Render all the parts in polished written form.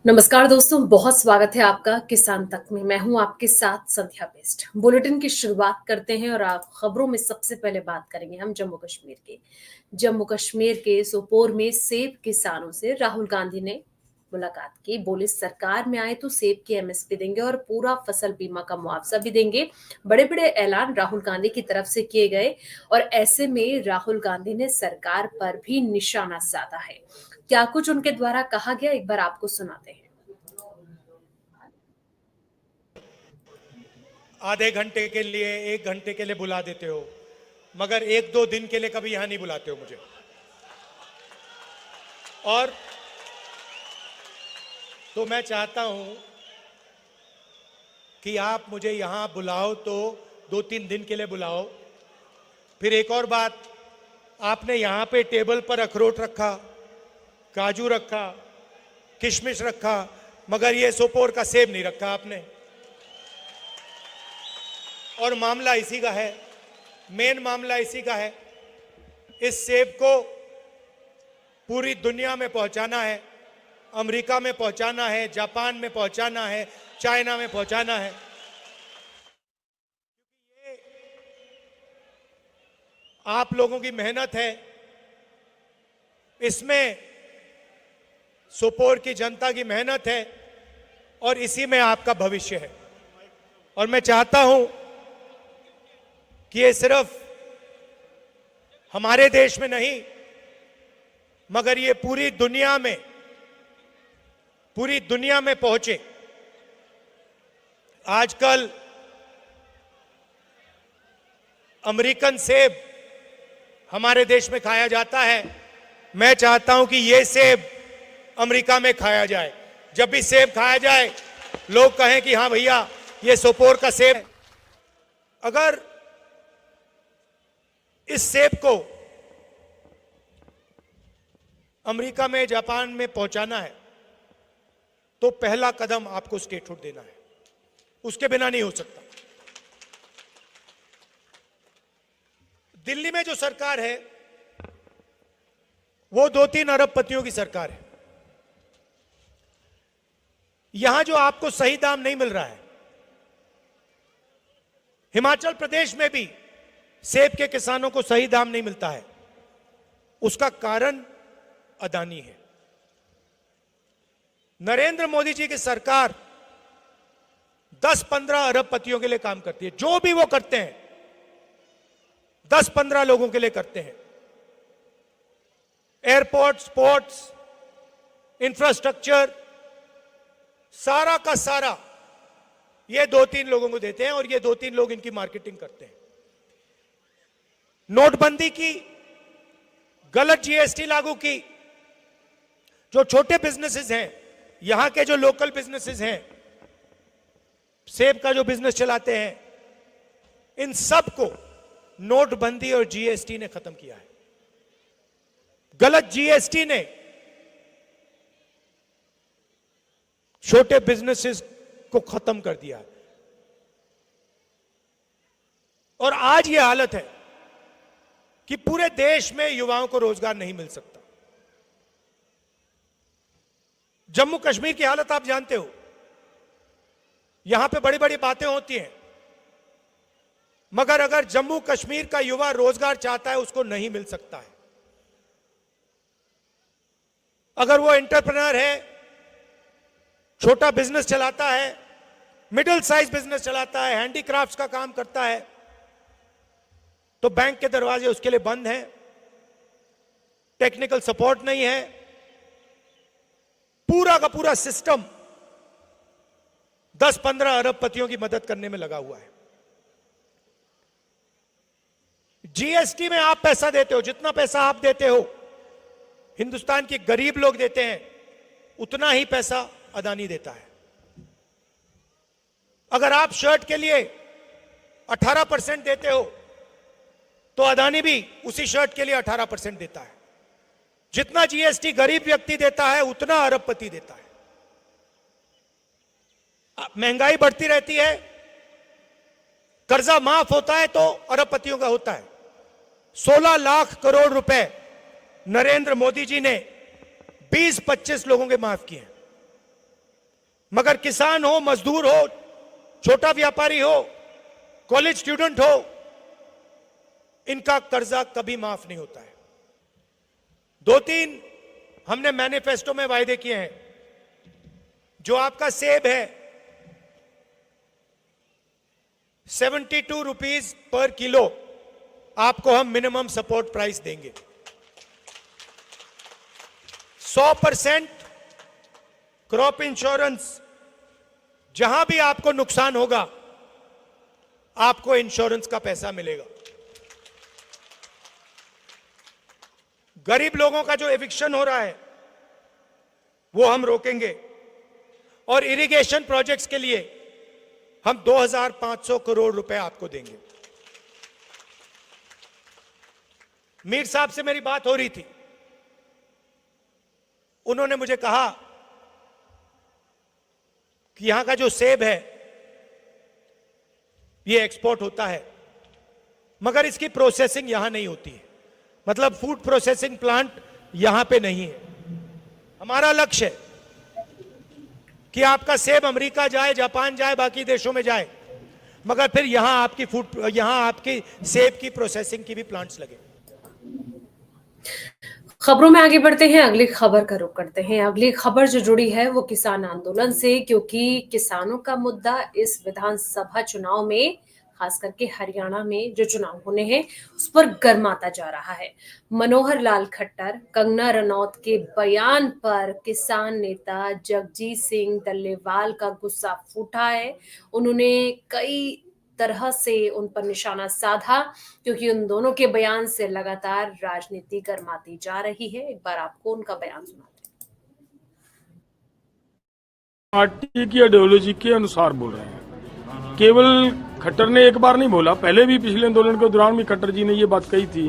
नमस्कार दोस्तों, बहुत स्वागत है आपका किसान तक में। मैं हूं आपके साथ संध्या बेस्ट। बुलेटिन की शुरुआत करते हैं और आप खबरों में सबसे पहले बात करेंगे हम जम्मू कश्मीर की। जम्मू कश्मीर के सोपोर में सेब किसानों से राहुल गांधी ने मुलाकात की। बोले सरकार में आए तो सेब की एमएसपी देंगे और पूरा फसल बीमा का मुआवजा भी देंगे। बड़े बड़े ऐलान राहुल गांधी की तरफ से किए गए और ऐसे में राहुल गांधी ने सरकार पर भी निशाना साधा है। क्या कुछ उनके द्वारा कहा गया, एक बार आपको सुनाते हैं। आधे घंटे के लिए, एक घंटे के लिए बुला देते हो, मगर एक दो दिन के लिए कभी यहां नहीं बुलाते हो मुझे। और तो मैं चाहता हूं कि आप मुझे यहां बुलाओ तो 2-3 दिन के लिए बुलाओ। फिर एक और बात, आपने यहां पे टेबल पर अखरोट रखा, काजू रखा, किशमिश रखा, मगर ये सोपोर का सेब नहीं रखा आपने। और मामला इसी का है, मेन मामला इसी का है। इस सेब को पूरी दुनिया में पहुंचाना है, अमेरिका में पहुंचाना है, जापान में पहुंचाना है, चाइना में पहुंचाना है। ये आप लोगों की मेहनत है, इसमें सोपोर की जनता की मेहनत है और इसी में आपका भविष्य है। और मैं चाहता हूं कि ये सिर्फ हमारे देश में नहीं, मगर ये पूरी दुनिया में पहुंचे। आजकल अमेरिकन सेब हमारे देश में खाया जाता है। मैं चाहता हूं कि ये सेब अमेरिका में खाया जाए। जब भी सेब खाया जाए, लोग कहें कि हां भैया ये सोपोर का सेब है। अगर इस सेब को अमेरिका में, जापान में पहुंचाना है तो पहला कदम आपको स्टेटहुड देना है, उसके बिना नहीं हो सकता। दिल्ली में जो सरकार है वो 2-3 अरबपतियों की सरकार है। यहां जो आपको सही दाम नहीं मिल रहा है, हिमाचल प्रदेश में भी सेब के किसानों को सही दाम नहीं मिलता है, उसका कारण अदानी है। नरेंद्र मोदी जी की सरकार 10-15 अरबपतियों के लिए काम करती है। जो भी वो करते हैं 10-15 लोगों के लिए करते हैं। एयरपोर्ट्स, पोर्ट्स, इंफ्रास्ट्रक्चर, सारा का सारा ये 2-3 लोगों को देते हैं और ये 2-3 लोग इनकी मार्केटिंग करते हैं। नोटबंदी की, गलत जीएसटी लागू की, जो छोटे बिजनेसेस हैं, यहां के जो लोकल बिजनेसेस हैं, सेब का जो बिजनेस चलाते हैं, इन सब को नोटबंदी और जीएसटी ने खत्म किया है। गलत जीएसटी ने छोटे बिजनेसेस को खत्म कर दिया है और आज यह हालत है कि पूरे देश में युवाओं को रोजगार नहीं मिल सकता। जम्मू कश्मीर की हालत आप जानते हो। यहां पे बड़ी बड़ी बातें होती हैं, मगर अगर जम्मू कश्मीर का युवा रोजगार चाहता है, उसको नहीं मिल सकता है। अगर वो एंटरप्रेन्योर है, छोटा बिजनेस चलाता है, मिडिल साइज बिजनेस चलाता है, हैंडीक्राफ्ट्स का काम करता है, तो बैंक के दरवाजे उसके लिए बंद हैं, टेक्निकल सपोर्ट नहीं है। पूरा का पूरा सिस्टम 10-15 अरबपतियों की मदद करने में लगा हुआ है। जीएसटी में आप पैसा देते हो, जितना पैसा आप देते हो हिंदुस्तान के गरीब लोग देते हैं, उतना ही पैसा अदानी देता है। अगर आप शर्ट के लिए 18% देते हो तो अदानी भी उसी शर्ट के लिए 18% देता है। जितना जीएसटी गरीब व्यक्ति देता है, उतना अरबपति देता है। महंगाई बढ़ती रहती है, कर्जा माफ होता है तो अरबपतियों का होता है। 16 लाख करोड़ रुपए नरेंद्र मोदी जी ने 20-25 लोगों के माफ किए। मगर किसान हो, मजदूर हो, छोटा व्यापारी हो, कॉलेज स्टूडेंट हो, इनका कर्जा कभी माफ नहीं होता है। 2-3 हमने मैनिफेस्टो में वायदे किए हैं। जो आपका सेब है 72 रुपीज पर किलो आपको हम मिनिमम सपोर्ट प्राइस देंगे। 100% क्रॉप इंश्योरेंस, जहां भी आपको नुकसान होगा आपको इंश्योरेंस का पैसा मिलेगा। गरीब लोगों का जो एविक्शन हो रहा है वो हम रोकेंगे। और इरिगेशन प्रोजेक्ट्स के लिए हम 2500 करोड़ रुपए आपको देंगे। मीर साहब से मेरी बात हो रही थी, उन्होंने मुझे कहा कि यहां का जो सेब है ये एक्सपोर्ट होता है, मगर इसकी प्रोसेसिंग यहां नहीं होती है। मतलब फूड प्रोसेसिंग प्लांट यहां पे नहीं है। हमारा लक्ष्य है कि आपका सेब अमेरिका जाए, जापान जाए, बाकी देशों में जाए, मगर फिर यहां आपकी सेब की प्रोसेसिंग की भी प्लांट्स लगे। खबरों में आगे बढ़ते हैं, अगली खबर का रुख करते हैं। अगली खबर जो जुड़ी है वो किसान आंदोलन से, क्योंकि किसानों का मुद्दा इस विधानसभा चुनाव में, खास करके हरियाणा में जो चुनाव होने हैं उस पर गर्माता जा रहा है। मनोहर लाल खट्टर, कंगना रनौत के बयान पर किसान नेता जगजीत सिंह डल्लेवाल का गुस्सा फूटा है। उन्होंने कई तरह से उन पर निशाना साधा, क्योंकि उन दोनों के बयान से लगातार राजनीति गर्माती जा रही है। एक बार आपको उनका बयान सुनाते हैं। पार्टी की आइडियोलॉजी के अनुसार बोल रहे हैं। केवल खट्टर ने एक बार नहीं बोला, पहले भी पिछले आंदोलन के दौरान भी खट्टर जी ने ये बात कही थी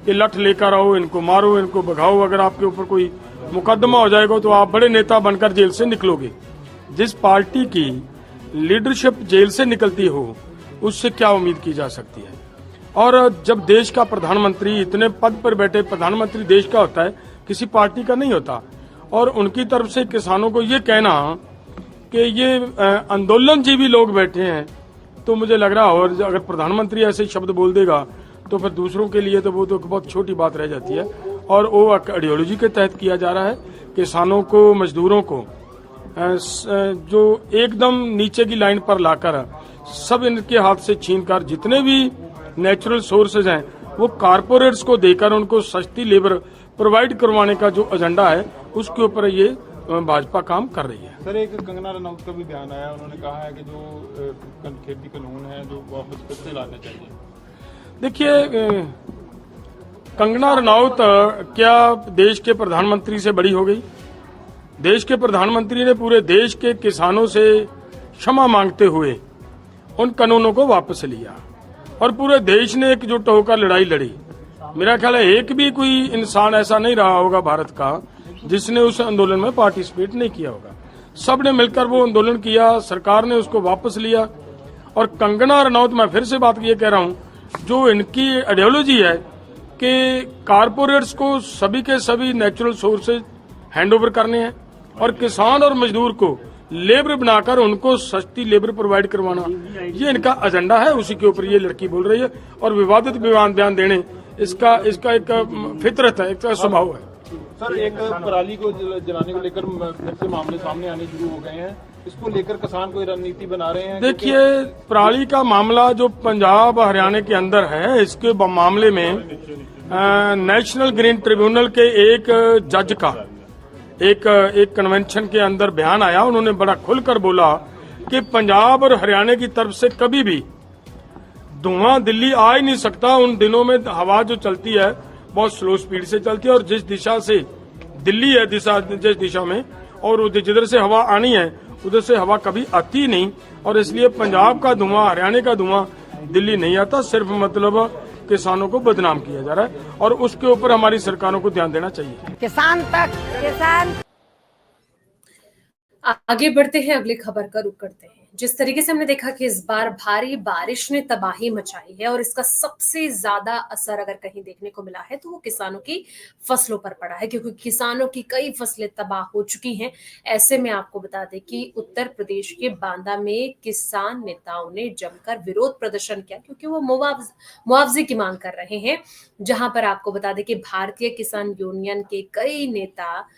कि लठ लेकर आओ, इनको मारो, इनको भगाओ, अगर आपके ऊपर कोई मुकदमा हो जाएगा तो आप बड़े नेता बनकर जेल से निकलोगे। जिस पार्टी की लीडरशिप जेल से निकलती हो उससे क्या उम्मीद की जा सकती है। और जब देश का प्रधानमंत्री, इतने पद पर बैठे प्रधानमंत्री देश का होता है, किसी पार्टी का नहीं होता, और उनकी तरफ से किसानों को ये कहना कि ये आंदोलनजीवी लोग बैठे हैं, तो मुझे लग रहा है और अगर प्रधानमंत्री ऐसे शब्द बोल देगा तो फिर दूसरों के लिए तो वो तो बहुत छोटी बात रह जाती है। और वो आइडियोलॉजी के तहत किया जा रहा है। किसानों को, मजदूरों को जो एकदम नीचे की लाइन पर लाकर सब इनके हाथ से छीनकर जितने भी नेचुरल सोर्सेज हैं वो कारपोरेट्स को देकर उनको सस्ती लेबर प्रोवाइड करवाने का जो एजेंडा है उसके ऊपर ये भाजपा काम कर रही है। सर, एक कंगना रनौत का भी बयान आया, उन्होंने कहा है कि जो खेती कानून है जो वापस फिर से लाने चाहिए। देखिए, कंगना रनौत क्या देश के प्रधानमंत्री से बड़ी हो गई? देश के प्रधानमंत्री ने पूरे देश के किसानों से क्षमा मांगते हुए उन कानूनों को वापस लिया और पूरे देश ने एकजुट होकर लड़ाई लड़ी। मेरा ख्याल है एक भी कोई इंसान ऐसा नहीं रहा होगा भारत का जिसने उस आंदोलन में पार्टिसिपेट नहीं किया होगा। सबने मिलकर वो आंदोलन किया, सरकार ने उसको वापस लिया। और कंगना रनौत, मैं फिर से बात ये कह रहा हूं, जो इनकी आइडियोलॉजी है कि कारपोरेट्स को सभी के सभी नेचुरल सोर्सेज हैंडओवर करने हैं और किसान और मजदूर को लेबर बनाकर उनको सस्ती लेबर प्रोवाइड करवाना, ये इनका एजेंडा है। उसी के ऊपर ये लड़की बोल रही है और विवादित बयान देने इसका एक फितरत है, एक स्वभाव है। सर, एक पराली को जलाने को लेकर फिर से मामले सामने आने शुरू हो गए हैं, इसको लेकर किसान कोई रणनीति बना रहे हैं? देखिए, पराली का मामला जो पंजाब हरियाणा के अंदर है, इसके मामले में नेशनल ग्रीन ट्रिब्यूनल के एक जज का एक कन्वेंशन के अंदर बयान आया। उन्होंने बड़ा खुलकर बोला कि पंजाब और हरियाणा की तरफ से कभी भी धुआं दिल्ली आ ही नहीं सकता। उन दिनों में हवा जो चलती है बहुत स्लो स्पीड से चलती है और जिस दिशा से दिल्ली है, जिस दिशा में, और जिधर से हवा आनी है उधर से हवा कभी आती नहीं, और इसलिए पंजाब का धुआं, हरियाणा का धुआं दिल्ली नहीं आता। सिर्फ मतलब किसानों को बदनाम किया जा रहा है और उसके ऊपर हमारी सरकारों को ध्यान देना चाहिए। किसान तक किसान। आगे बढ़ते हैं, अगली खबर का रुख करते हैं। जिस तरीके से हमने देखा कि इस बार भारी बारिश ने तबाही मचाई है और इसका सबसे ज्यादा असर अगर कहीं देखने को मिला है तो वो किसानों की फसलों पर पड़ा है, क्योंकि किसानों की कई फसलें तबाह हो चुकी हैं। ऐसे में आपको बता दें कि उत्तर प्रदेश के बांदा में किसान नेताओं ने जमकर विरोध प्रदर्शन किया, क्योंकि वो मुआवजे की मांग कर रहे हैं। जहां पर आपको बता दें कि भारतीय किसान यूनियन के कई नेता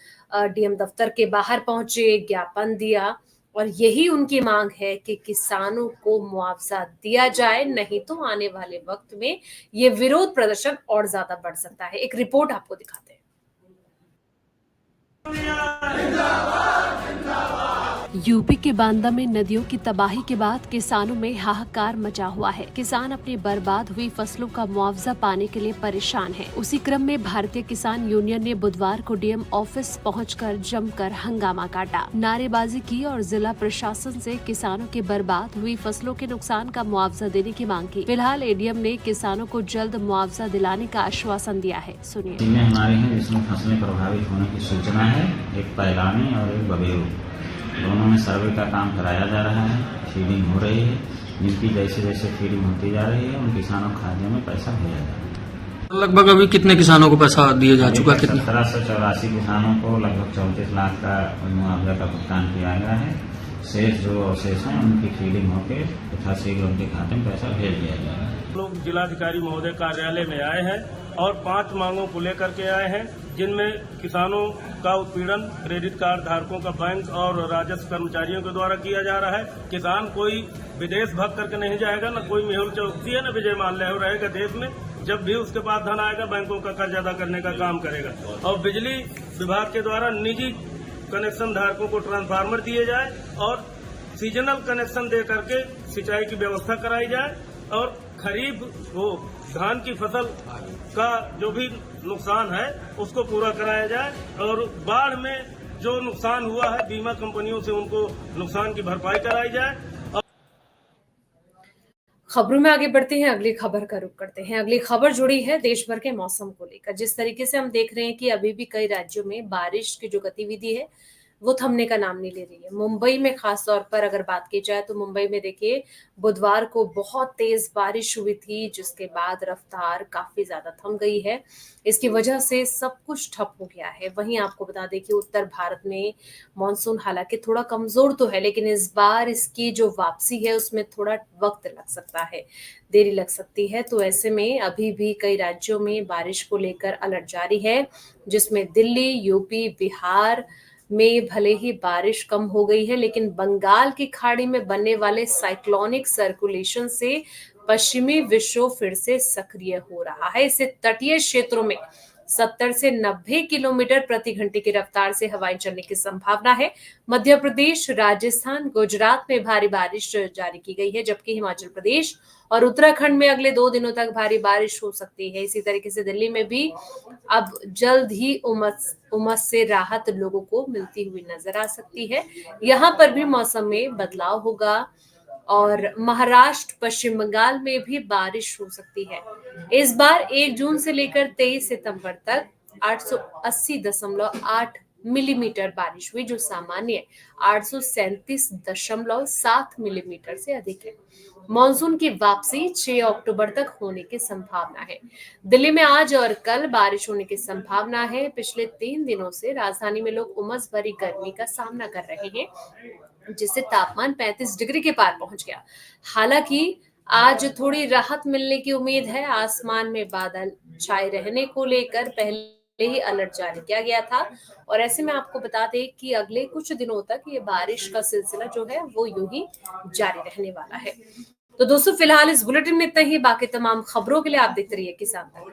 डीएम दफ्तर के बाहर पहुंचे, ज्ञापन दिया और यही उनकी मांग है कि किसानों को मुआवजा दिया जाए, नहीं तो आने वाले वक्त में ये विरोध प्रदर्शन और ज्यादा बढ़ सकता है। एक रिपोर्ट आपको दिखाते हैं। यूपी के बांदा में नदियों की तबाही के बाद किसानों में हाहाकार मचा हुआ है। किसान अपनी बर्बाद हुई फसलों का मुआवजा पाने के लिए परेशान हैं। उसी क्रम में भारतीय किसान यूनियन ने बुधवार को डीएम ऑफिस पहुंचकर जमकर हंगामा काटा, नारेबाजी की और जिला प्रशासन से किसानों की बर्बाद हुई फसलों के नुकसान का मुआवजा देने की मांग की। फिलहाल एडीएम ने किसानों को जल्द मुआवजा दिलाने का आश्वासन दिया है। सुनिए। हमारे हैं जिसमें फसलें प्रभावित होने की सूचना है, एक पैलानी और एक बबेरू। दोनों में सर्वे का काम कराया जा रहा है, फीडिंग हो रही है। जिनकी जैसे जैसे फीडिंग होती जा रही है उन किसानों के खाते में पैसा भेजा जा रहा है। लगभग अभी कितने किसानों को पैसा दिया जा चुका? 1784 किसानों को लगभग 34 लाख का मुआवजा का भुगतान किया गया है। शेष जो अवशेष हैं उनकी फीडिंग होकर यथाशीघ्र उनके खाते में पैसा भेज दिया जा रहा है। लोग जिलाधिकारी महोदय कार्यालय में आए हैं और 5 मांगों को लेकर के आए हैं, जिनमें किसानों का उत्पीड़न क्रेडिट कार्ड धारकों का बैंक और राजस्व कर्मचारियों के द्वारा किया जा रहा है। किसान कोई विदेश भाग करके नहीं जाएगा, न कोई मेहुल चौकसी है, न विजय माल्या रहेगा देश में। जब भी उसके पास धन आएगा बैंकों का कर्ज अदा करने का काम करेगा। और बिजली विभाग के द्वारा निजी कनेक्शन धारकों को ट्रांसफार्मर दिए जाए और सीजनल कनेक्शन दे करके सिंचाई की व्यवस्था कराई जाए और खरीफ वो धान की फसल का जो भी नुकसान है उसको पूरा कराया जाए और बाढ़ में जो नुकसान हुआ है बीमा कंपनियों से उनको नुकसान की भरपाई कराई जाए। खबरों में आगे बढ़ते हैं, अगली खबर का रुख करते हैं। अगली खबर जुड़ी है देश भर के मौसम को लेकर। जिस तरीके से हम देख रहे हैं कि अभी भी कई राज्यों में बारिश की जो गतिविधि है वो थमने का नाम नहीं ले रही है। मुंबई में खास तौर पर अगर बात की जाए तो मुंबई में देखिए बुधवार को बहुत तेज बारिश हुई थी, जिसके बाद रफ्तार काफी ज्यादा थम गई है। इसकी वजह से सब कुछ ठप हो गया है। वहीं आपको बता दें कि उत्तर भारत में मानसून हालांकि थोड़ा कमजोर तो है, लेकिन इस बार इसकी जो वापसी है उसमें थोड़ा वक्त लग सकता है, देरी लग सकती है। तो ऐसे में अभी भी कई राज्यों में बारिश को लेकर अलर्ट जारी है, जिसमें दिल्ली, यूपी, बिहार में भले ही बारिश कम हो गई है, लेकिन बंगाल की खाड़ी में बनने वाले साइक्लोनिक सर्कुलेशन से पश्चिमी विक्षोभ फिर से सक्रिय हो रहा है। इससे तटीय क्षेत्रों में 70 से 90 किलोमीटर प्रति घंटे की रफ्तार से हवाएं चलने की संभावना है। मध्य प्रदेश, राजस्थान, गुजरात में भारी बारिश जारी की गई है, जबकि हिमाचल प्रदेश और उत्तराखंड में अगले 2 दिनों तक भारी बारिश हो सकती है। इसी तरीके से दिल्ली में भी अब जल्द ही उमस से राहत लोगों को मिलती हुई नजर आ सकती है। यहाँ पर भी मौसम में बदलाव होगा और महाराष्ट्र, पश्चिम बंगाल में भी बारिश हो सकती है। इस बार 1 जून से लेकर 23 सितंबर तक 880.8 मिलीमीटर बारिश हुई, जो सामान्य 837.7 मिलीमीटर से अधिक है। मॉनसून की वापसी 6 अक्टूबर तक होने की संभावना है। दिल्ली में आज और कल बारिश होने की संभावना है। पिछले 3 दिनों से राजधानी में लोग उमस भरी गर्मी का सामना कर रहे हैं, जिससे तापमान 35 डिग्री के पार पहुंच गया। हालांकि आज थोड़ी राहत मिलने की उम्मीद है। आसमान में बादल छाए रहने को लेकर पहले ही अलर्ट जारी किया गया था और ऐसे में आपको बता दें कि अगले कुछ दिनों तक ये बारिश का सिलसिला जो है वो यूं ही जारी रहने वाला है। तो दोस्तों फिलहाल इस बुलेटिन में इतना ही। बाकी तमाम खबरों के लिए आप देखते रहिए किसान तक।